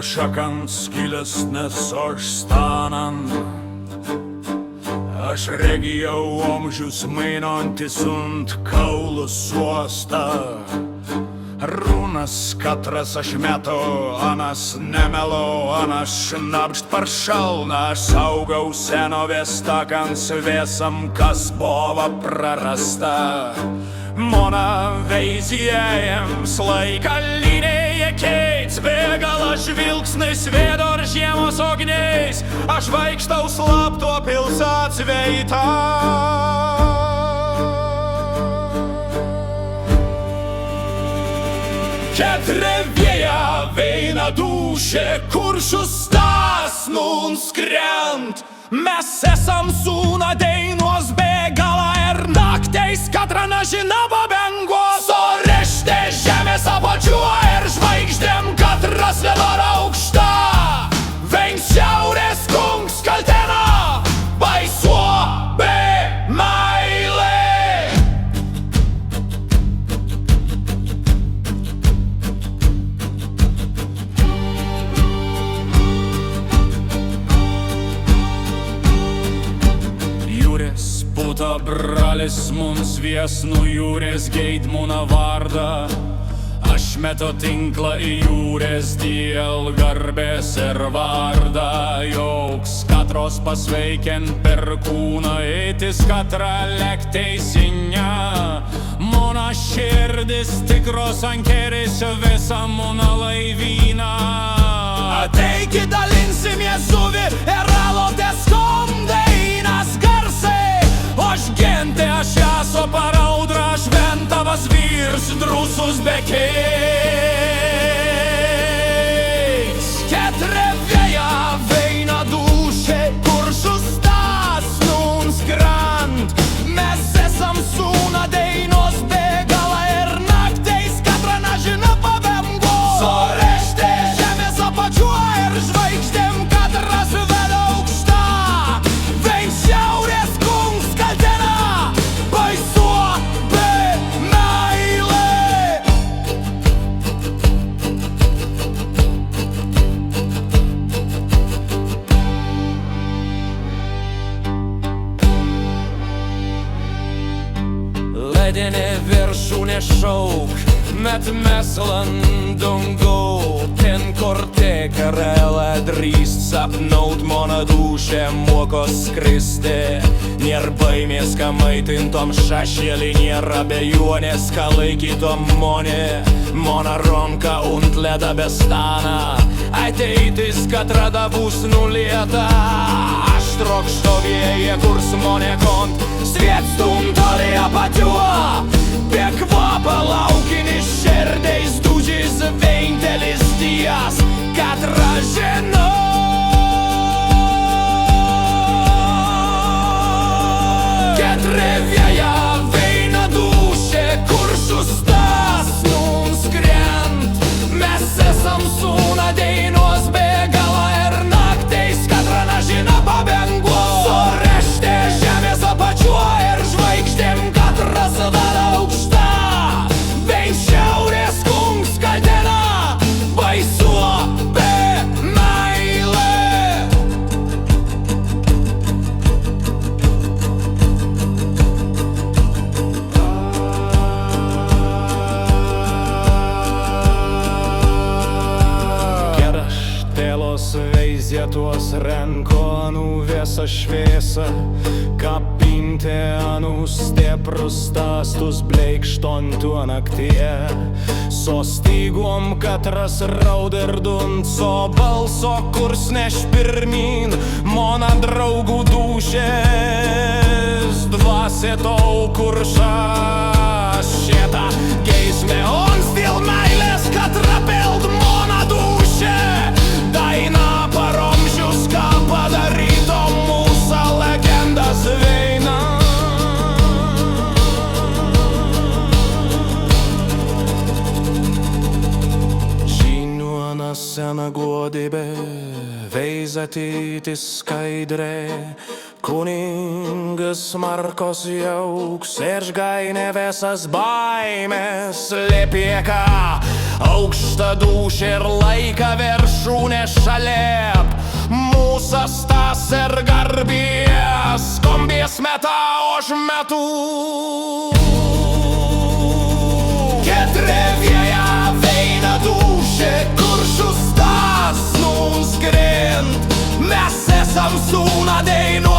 šakant skilesnės ožstanant. Aš regėjau amžius mainantis ant kaulų suostą. Runas katras aš metu, anas nemelo, anas šnapšt per šalną. Aš saugau senovės takans vėsam, kas buvo prarasta. Mona veizėjams laika linėje keits, bėgala žvilgsnis vėdor žiemos ogniais. Aš vaikštau slapto pils atsveitą. Ketrevėja veina dušė, kuršių stas nuskrent. Mes esam sūna dainos bėgala ir nakteis katra nažina pabengos. Sorešte žemės apačiuo ir žvaigždėm katras vedor aukšta. Vengs šiaurės kungs kaltena, baisuo be meilė. Puta bralis mums viesnų jūrės geidmūna vardą. Aš metu tinklą į jūrės dėl garbės ir vardą. Joks katros pasveikiant per kūną, eitis katra lekteisinė. Mona širdis tikros ankeris visą mona laivyną. Ateikit dalinsimės žuvį ir alotės komdainas garsai. Aš gente, aš esu paraudra, šventavas vyrs, drusus bekeis. Ketrevėja veina dušė, kuršių stas nuskrent. Mes esam sūna dainos bėgala ir nakteis katra nažina pabengos. Sorešte žemės apačiuo ir žvaigždėm katras veda aukšta. Vengs šiaurės kungs kaltena, baisuo be meilė. Ledinė viršūnė šauk, met mes landungau. Ten kur te karelą drįst sapnaut, mona dušė mokos skristi. Nėr baimės, ką maitintom šašėlį, nėra bejonės, ką laikytom monė. Mona ronka und leda bestana, ateitis katrada bus nulieta. Aš trokšto vėje, kur smonė kont, sviet stumtolį apatiuo. Be kvapą laukinis šerdeis dūdžis vientelis dijas, katra žino. Ketrevėja veina dušė, kuršių stas nuskrent. Mes esam sūna dainos bėgala ir nakteis katra nažina pabengos. Sorešte žemės apačiuo ir žvaigždėm katras veda aukšta. Vengs šiaurės kungs kaltena, baisuo be meilė. Veizėtuos renkonų vėsa šviesa, kapinte anų stiprus stastus bleikštontų naktyje. Sostygom katras raud ir dunco balso kurs neš pirmin. Mona draugų dušės dvasė tau kurša šėta geisme. On stil meilės katra peld mona dušė. Daina paromžius, ką padaryto mūsų legendas veina. Žiniuona sena godybė, veiz ateiti skaidrė. Kuningas Markos jauks ir žgainė visas baimės lipieka. Aukšta dūšė ir laika viršūnė šalėp. Mūsas tas ir garbės, kombės meta už metų. Ketrevėja veina dūšė, kuršus tas mums grint. Mes esam sūna dainų.